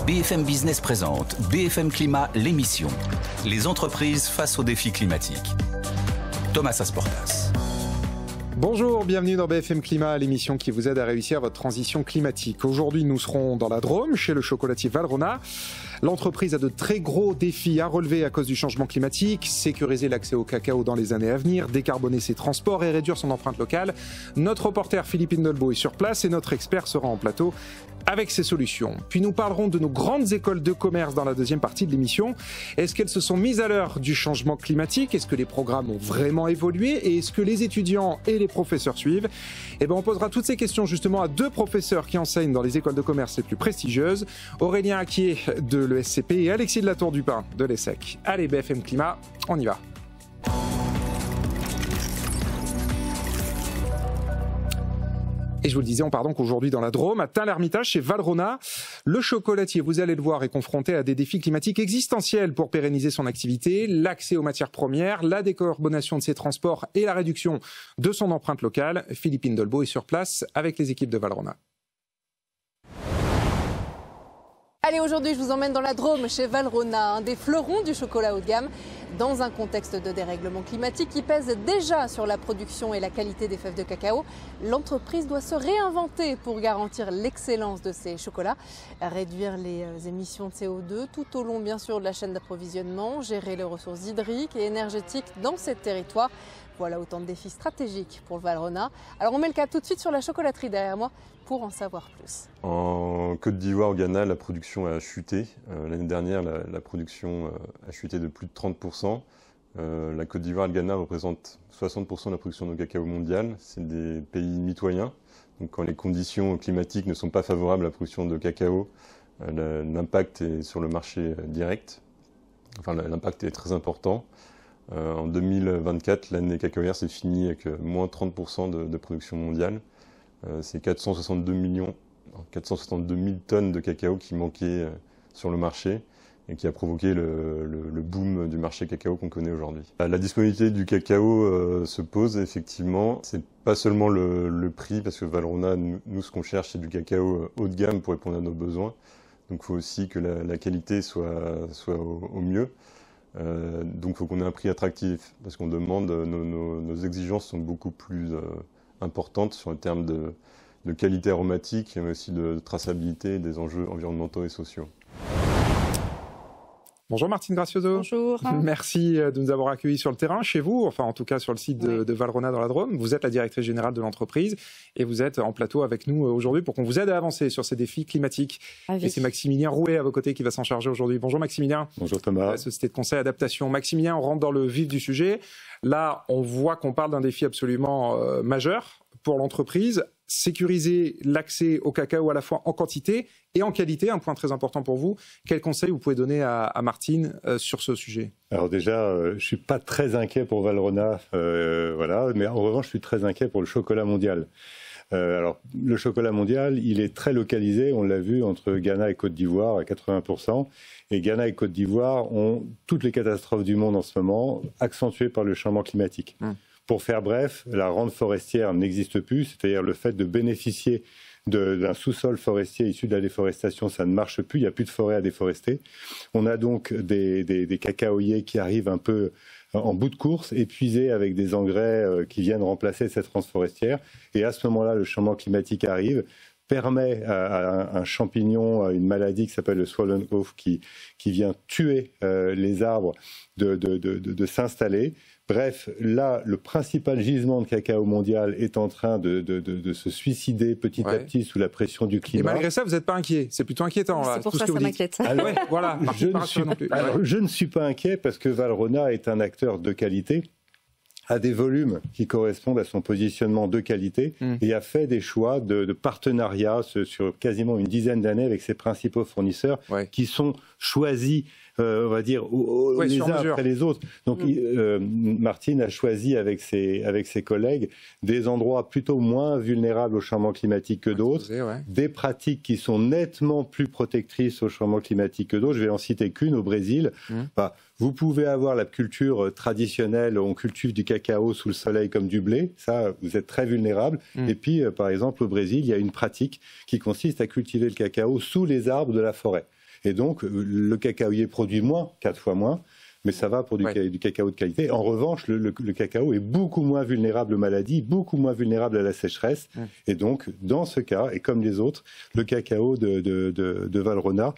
BFM Business présente BFM Climat, l'émission. Les entreprises face aux défis climatiques. Thomas Asportas. Bonjour, bienvenue dans BFM Climat, l'émission qui vous aide à réussir votre transition climatique. Aujourd'hui, nous serons dans la Drôme, chez le chocolatier Valrhona. L'entreprise a de très gros défis à relever à cause du changement climatique, sécuriser l'accès au cacao dans les années à venir, décarboner ses transports et réduire son empreinte locale. Notre reporter Philippe Hindolbeau est sur place et notre expert sera en plateau avec ses solutions. Puis nous parlerons de nos grandes écoles de commerce dans la deuxième partie de l'émission. Est-ce qu'elles se sont mises à l'heure du changement climatique? Est-ce que les programmes ont vraiment évolué? Et est-ce que les étudiants et les professeurs suivent? On posera toutes ces questions justement à deux professeurs qui enseignent dans les écoles de commerce les plus prestigieuses, Aurélien Acquier de l'ESCP et Alexis de la Tour du Pin de l'ESSEC. Allez, BFM Climat, on y va. Et je vous le disais, on part donc aujourd'hui dans la Drôme, à Tain-l'Hermitage, chez Valrhona. Le chocolatier, vous allez le voir, est confronté à des défis climatiques existentiels pour pérenniser son activité, l'accès aux matières premières, la décarbonation de ses transports et la réduction de son empreinte locale. Philippe Hindolbeau est sur place avec les équipes de Valrhona. Allez, aujourd'hui, je vous emmène dans la Drôme, chez Valrhona, un des fleurons du chocolat haut de gamme, dans un contexte de dérèglement climatique qui pèse déjà sur la production et la qualité des fèves de cacao. L'entreprise doit se réinventer pour garantir l'excellence de ses chocolats, réduire les émissions de CO2 tout au long, bien sûr, de la chaîne d'approvisionnement, gérer les ressources hydriques et énergétiques dans ces territoires. Voilà autant de défis stratégiques pour le Valrhona. Alors on met le cap tout de suite sur la chocolaterie derrière moi pour en savoir plus. En Côte d'Ivoire, au Ghana, la production a chuté. L'année dernière, la production a chuté de plus de 30%. La Côte d'Ivoire et le Ghana représentent 60% de la production de cacao mondial. C'est des pays mitoyens. Donc quand les conditions climatiques ne sont pas favorables à la production de cacao, l'impact est sur le marché direct. Enfin, l'impact est très important. En 2024, l'année cacaoyère s'est finie avec moins 30% de production mondiale. C'est 462 000 tonnes de cacao qui manquaient sur le marché et qui a provoqué le boom du marché cacao qu'on connaît aujourd'hui. La disponibilité du cacao se pose effectivement. C'est pas seulement le prix, parce que Valrhona, nous ce qu'on cherche, c'est du cacao haut de gamme pour répondre à nos besoins. Donc il faut aussi que la qualité soit au mieux. Donc il faut qu'on ait un prix attractif, parce qu'on demande, nos exigences sont beaucoup plus importantes sur le terme de qualité aromatique, mais aussi de traçabilité des enjeux environnementaux et sociaux. Bonjour Martine Gracioso. Bonjour. Merci de nous avoir accueillis sur le terrain, chez vous, enfin en tout cas sur le site de Valrhona dans la Drôme. Vous êtes la directrice générale de l'entreprise et vous êtes en plateau avec nous aujourd'hui pour qu'on vous aide à avancer sur ces défis climatiques. Et c'est Maximilien Rouet à vos côtés qui va s'en charger aujourd'hui. Bonjour Maximilien. Bonjour Thomas. La société de conseil adaptation. Maximilien, on rentre dans le vif du sujet. Là, on voit qu'on parle d'un défi absolument majeur pour l'entreprise. Sécuriser l'accès au cacao à la fois en quantité et en qualité, un point très important pour vous. Quels conseils vous pouvez donner à Martine sur ce sujet? Alors déjà, je ne suis pas très inquiet pour Valrhona, mais en revanche, je suis très inquiet pour le chocolat mondial. Alors, le chocolat mondial, il est très localisé, on l'a vu, entre Ghana et Côte d'Ivoire à 80%. Et Ghana et Côte d'Ivoire ont toutes les catastrophes du monde en ce moment, accentuées par le changement climatique. Pour faire bref, la rente forestière n'existe plus, c'est-à-dire le fait de bénéficier d'un sous-sol forestier issu de la déforestation, ça ne marche plus, il n'y a plus de forêt à déforester. On a donc des cacaoyers qui arrivent un peu en bout de course, épuisés avec des engrais qui viennent remplacer cette rente forestière. Et à ce moment-là, le changement climatique arrive, permet à un champignon, à une maladie qui s'appelle le swollen oak, qui vient tuer les arbres, de s'installer. Bref, là, le principal gisement de cacao mondial est en train de se suicider petit à petit sous la pression du climat. Et malgré ça, vous n'êtes pas inquiet. C'est plutôt inquiétant. C'est pour ça que ça m'inquiète. Je ne suis pas inquiet parce que Valrhona est un acteur de qualité, a des volumes qui correspondent à son positionnement de qualité et a fait des choix de partenariat sur quasiment une dizaine d'années avec ses principaux fournisseurs qui sont choisis, on va dire, les uns après les autres. Donc Martine a choisi avec ses collègues des endroits plutôt moins vulnérables au changement climatique que d'autres, des pratiques qui sont nettement plus protectrices au changement climatique que d'autres. Je vais en citer qu'une, au Brésil. Vous pouvez avoir la culture traditionnelle, on cultive du cacao sous le soleil comme du blé, ça vous êtes très vulnérable. Et puis par exemple au Brésil, il y a une pratique qui consiste à cultiver le cacao sous les arbres de la forêt. Et donc, le cacaoyer produit moins, 4 fois moins, mais ça va pour du cacao de qualité. En revanche, le cacao est beaucoup moins vulnérable aux maladies, beaucoup moins vulnérable à la sécheresse. Et donc, dans ce cas, et comme les autres, le cacao de Valrhona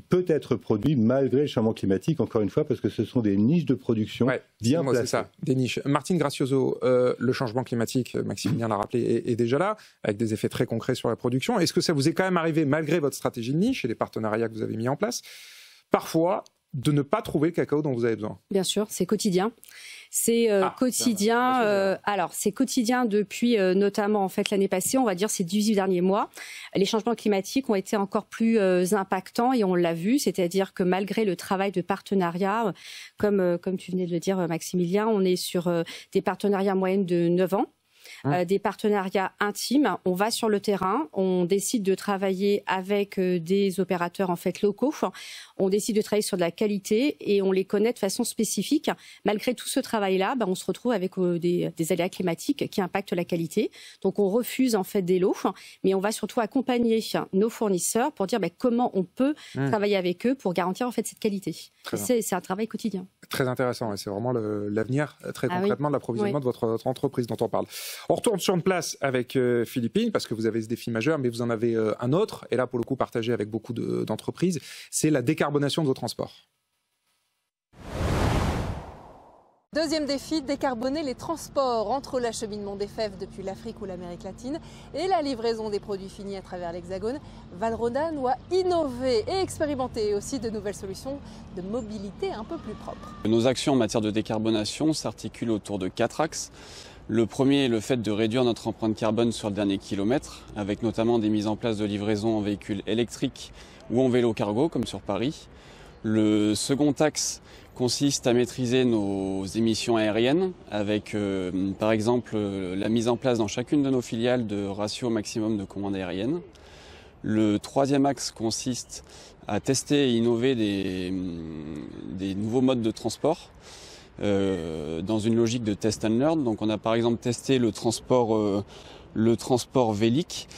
peut être produit malgré le changement climatique, encore une fois, parce que ce sont des niches de production bien placées. C'est ça, des niches. Martine Gracioso, le changement climatique, Maximilien l'a rappelé, est déjà là, avec des effets très concrets sur la production. Est-ce que ça vous est quand même arrivé, malgré votre stratégie de niche et les partenariats que vous avez mis en place, parfois de ne pas trouver le cacao dont vous avez besoin? Bien sûr, c'est quotidien. C'est quotidien. Alors, c'est quotidien depuis notamment en fait l'année passée. On va dire ces 18 derniers mois. Les changements climatiques ont été encore plus impactants et on l'a vu. C'est-à-dire que malgré le travail de partenariat, comme tu venais de le dire, Maximilien, on est sur des partenariats moyennes de 9 ans. Des partenariats intimes. On va sur le terrain, on décide de travailler avec des opérateurs en fait locaux, on décide de travailler sur de la qualité et on les connaît de façon spécifique. Malgré tout ce travail-là, on se retrouve avec des aléas climatiques qui impactent la qualité. Donc on refuse en fait des lots, mais on va surtout accompagner nos fournisseurs pour dire comment on peut travailler avec eux pour garantir en fait cette qualité. C'est un travail quotidien. Très intéressant et c'est vraiment l'avenir très concrètement de l'approvisionnement de votre entreprise dont on parle. On retourne sur une place avec Philippine parce que vous avez ce défi majeur, mais vous en avez un autre, et là pour le coup partagé avec beaucoup d'entreprises, c'est la décarbonation de vos transports. Deuxième défi, décarboner les transports entre l'acheminement des fèves depuis l'Afrique ou l'Amérique latine et la livraison des produits finis à travers l'Hexagone. Valrhona doit innover et expérimenter aussi de nouvelles solutions de mobilité un peu plus propres. Nos actions en matière de décarbonation s'articulent autour de 4 axes. Le premier est le fait de réduire notre empreinte carbone sur le dernier kilomètre, avec notamment des mises en place de livraison en véhicules électriques ou en vélo cargo, comme sur Paris. Le second axe consiste à maîtriser nos émissions aériennes, avec par exemple la mise en place dans chacune de nos filiales de ratios maximum de commandes aériennes. Le troisième axe consiste à tester et innover des nouveaux modes de transport, dans une logique de test and learn. Donc on a par exemple testé le transport vélique,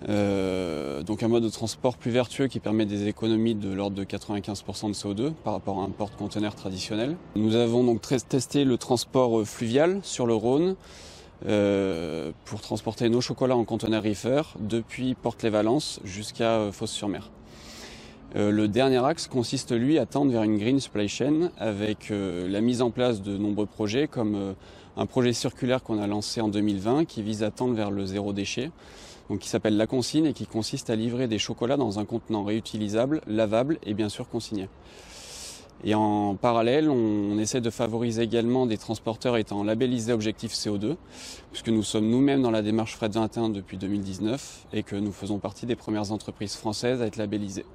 donc un mode de transport plus vertueux qui permet des économies de l'ordre de 95% de CO2 par rapport à un porte-conteneur traditionnel. Nous avons donc testé le transport fluvial sur le Rhône pour transporter nos chocolats en conteneur reefer depuis Port-les-Valences jusqu'à Fos-sur-Mer. Le dernier axe consiste, lui, à tendre vers une green supply chain avec la mise en place de nombreux projets comme un projet circulaire qu'on a lancé en 2020 qui vise à tendre vers le zéro déchet, donc qui s'appelle La Consigne et qui consiste à livrer des chocolats dans un contenant réutilisable, lavable et bien sûr consigné. Et en parallèle, on essaie de favoriser également des transporteurs étant labellisés Objectif CO2, puisque nous sommes nous-mêmes dans la démarche Fret 21 depuis 2019 et que nous faisons partie des premières entreprises françaises à être labellisées.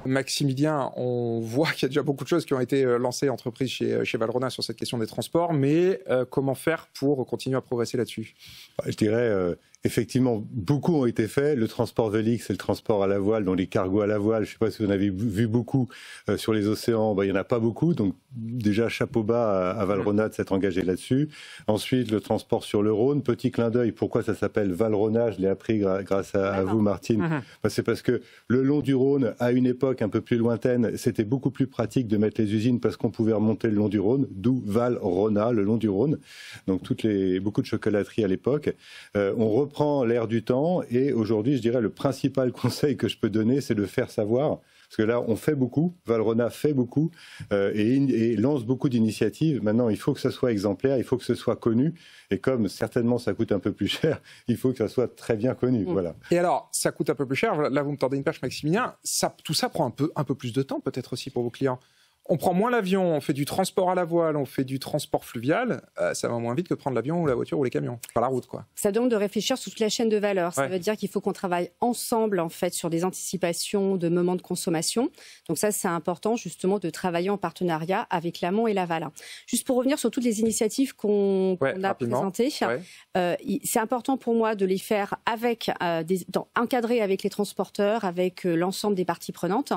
Maximilien, on voit qu'il y a déjà beaucoup de choses qui ont été lancées entreprises chez Valrhona sur cette question des transports, mais comment faire pour continuer à progresser là-dessus? Je dirais, effectivement, beaucoup ont été faits. Le transport vélique, c'est le transport à la voile, donc les cargos à la voile. Je ne sais pas si vous en avez vu beaucoup sur les océans. Il n'y en a pas beaucoup, donc déjà chapeau bas à Valrhona de s'être engagé là-dessus. Ensuite, le transport sur le Rhône. Petit clin d'œil, pourquoi ça s'appelle Valrhona? Je l'ai appris grâce à vous, Martine. C'est parce que le long du Rhône, à une époque un peu plus lointaine, c'était beaucoup plus pratique de mettre les usines parce qu'on pouvait remonter le long du Rhône, d'où Valrhona, le long du Rhône. Donc beaucoup de chocolateries à l'époque. On reprend l'air du temps et aujourd'hui, je dirais, le principal conseil que je peux donner, c'est de faire savoir. Parce que là, on fait beaucoup, Valrhona fait beaucoup et lance beaucoup d'initiatives. Maintenant, il faut que ça soit exemplaire, il faut que ce soit connu. Et comme certainement ça coûte un peu plus cher, il faut que ça soit très bien connu. Voilà. Et alors, ça coûte un peu plus cher. Là, vous me tendez une perche, Maximilien. Tout ça prend un peu plus de temps, peut-être aussi pour vos clients. On prend moins l'avion, on fait du transport à la voile, on fait du transport fluvial, ça va moins vite que de prendre l'avion ou la voiture ou les camions, par la route, quoi. Ça demande de réfléchir sur toute la chaîne de valeur. Ça veut dire qu'il faut qu'on travaille ensemble, en fait, sur des anticipations de moments de consommation. Donc ça, c'est important, justement, de travailler en partenariat avec l'amont et l'aval. Juste pour revenir sur toutes les initiatives qu'on a présentées, c'est important pour moi de les faire encadrer avec les transporteurs, avec l'ensemble des parties prenantes,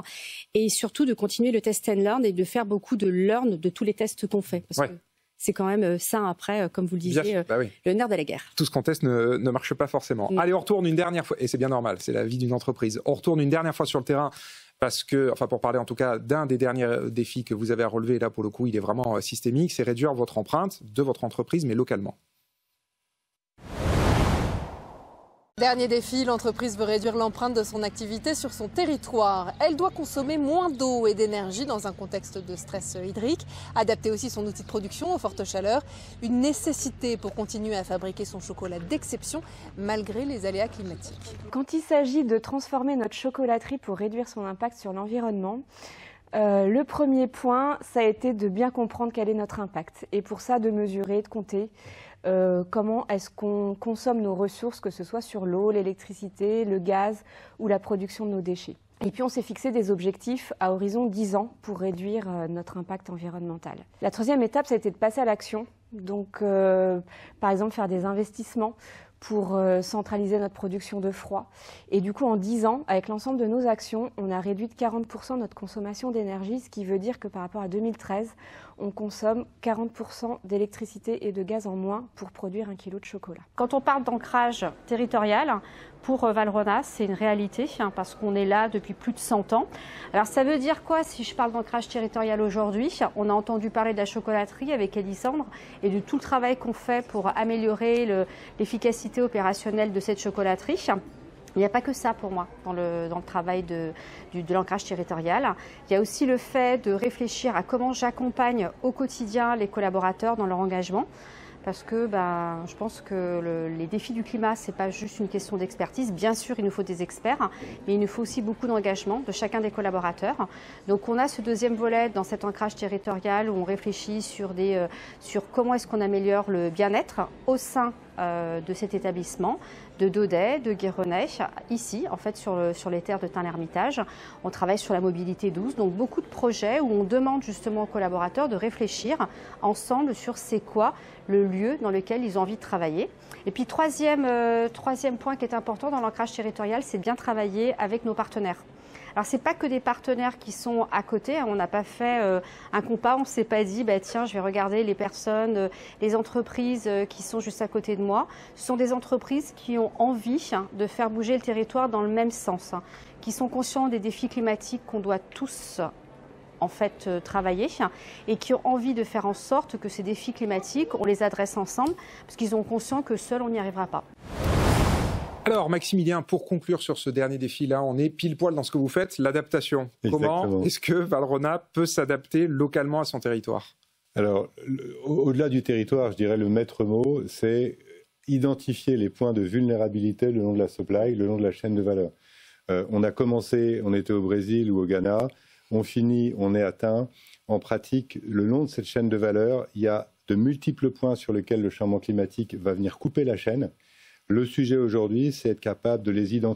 et surtout de continuer le test and learn et de faire beaucoup de learn de tous les tests qu'on fait. Parce que c'est quand même ça après, comme vous le disiez, le nerf de la guerre. Tout ce qu'on teste ne marche pas forcément. Allez, on retourne une dernière fois, et c'est bien normal, c'est la vie d'une entreprise. On retourne une dernière fois sur le terrain parce que, enfin pour parler en tout cas d'un des derniers défis que vous avez à relever, là pour le coup il est vraiment systémique, c'est réduire votre empreinte de votre entreprise, mais localement. Dernier défi, l'entreprise veut réduire l'empreinte de son activité sur son territoire. Elle doit consommer moins d'eau et d'énergie dans un contexte de stress hydrique, adapter aussi son outil de production aux fortes chaleurs, une nécessité pour continuer à fabriquer son chocolat d'exception malgré les aléas climatiques. Quand il s'agit de transformer notre chocolaterie pour réduire son impact sur l'environnement, le premier point, ça a été de bien comprendre quel est notre impact et pour ça de mesurer, de compter. Comment est-ce qu'on consomme nos ressources, que ce soit sur l'eau, l'électricité, le gaz ou la production de nos déchets. Et puis on s'est fixé des objectifs à horizon 10 ans pour réduire notre impact environnemental. La troisième étape, ça a été de passer à l'action. Donc par exemple faire des investissements pour centraliser notre production de froid. Et du coup, en 10 ans, avec l'ensemble de nos actions, on a réduit de 40% notre consommation d'énergie, ce qui veut dire que par rapport à 2013, on consomme 40% d'électricité et de gaz en moins pour produire 1 kilo de chocolat. Quand on parle d'ancrage territorial, pour Valrhona, c'est une réalité parce qu'on est là depuis plus de 100 ans. Alors ça veut dire quoi si je parle d'ancrage territorial aujourd'hui? On a entendu parler de la chocolaterie avec Elisandre et de tout le travail qu'on fait pour améliorer l'efficacité opérationnelle de cette chocolaterie. Il n'y a pas que ça pour moi dans le travail de l'ancrage territorial. Il y a aussi le fait de réfléchir à comment j'accompagne au quotidien les collaborateurs dans leur engagement. Parce que je pense que les défis du climat, ce n'est pas juste une question d'expertise. Bien sûr, il nous faut des experts, mais il nous faut aussi beaucoup d'engagement de chacun des collaborateurs. Donc on a ce deuxième volet dans cet ancrage territorial où on réfléchit sur comment est-ce qu'on améliore le bien-être au sein de cet établissement, de Daudet, de Guérenay, ici en fait sur les terres de Tain-l'Hermitage. On travaille sur la mobilité douce, donc beaucoup de projets où on demande justement aux collaborateurs de réfléchir ensemble sur c'est quoi le lieu dans lequel ils ont envie de travailler. Et puis troisième point qui est important dans l'ancrage territorial, c'est bien travailler avec nos partenaires. Alors, ce n'est pas que des partenaires qui sont à côté. On n'a pas fait un compas, on ne s'est pas dit tiens, je vais regarder les personnes, les entreprises qui sont juste à côté de moi. Ce sont des entreprises qui ont envie de faire bouger le territoire dans le même sens, qui sont conscients des défis climatiques qu'on doit tous en fait travailler et qui ont envie de faire en sorte que ces défis climatiques, on les adresse ensemble parce qu'ils ont conscience que seuls, on n'y arrivera pas. Alors, Maximilien, pour conclure sur ce dernier défi-là, on est pile poil dans ce que vous faites, l'adaptation. Comment est-ce que Valrhona peut s'adapter localement à son territoire? Alors, au-delà du territoire, je dirais le maître mot, c'est identifier les points de vulnérabilité le long de la supply, le long de la chaîne de valeur. On a commencé, on était au Brésil ou au Ghana, on finit, on est atteint. En pratique, le long de cette chaîne de valeur, il y a de multiples points sur lesquels le changement climatique va venir couper la chaîne. Le sujet aujourd'hui, c'est être capable de les identifier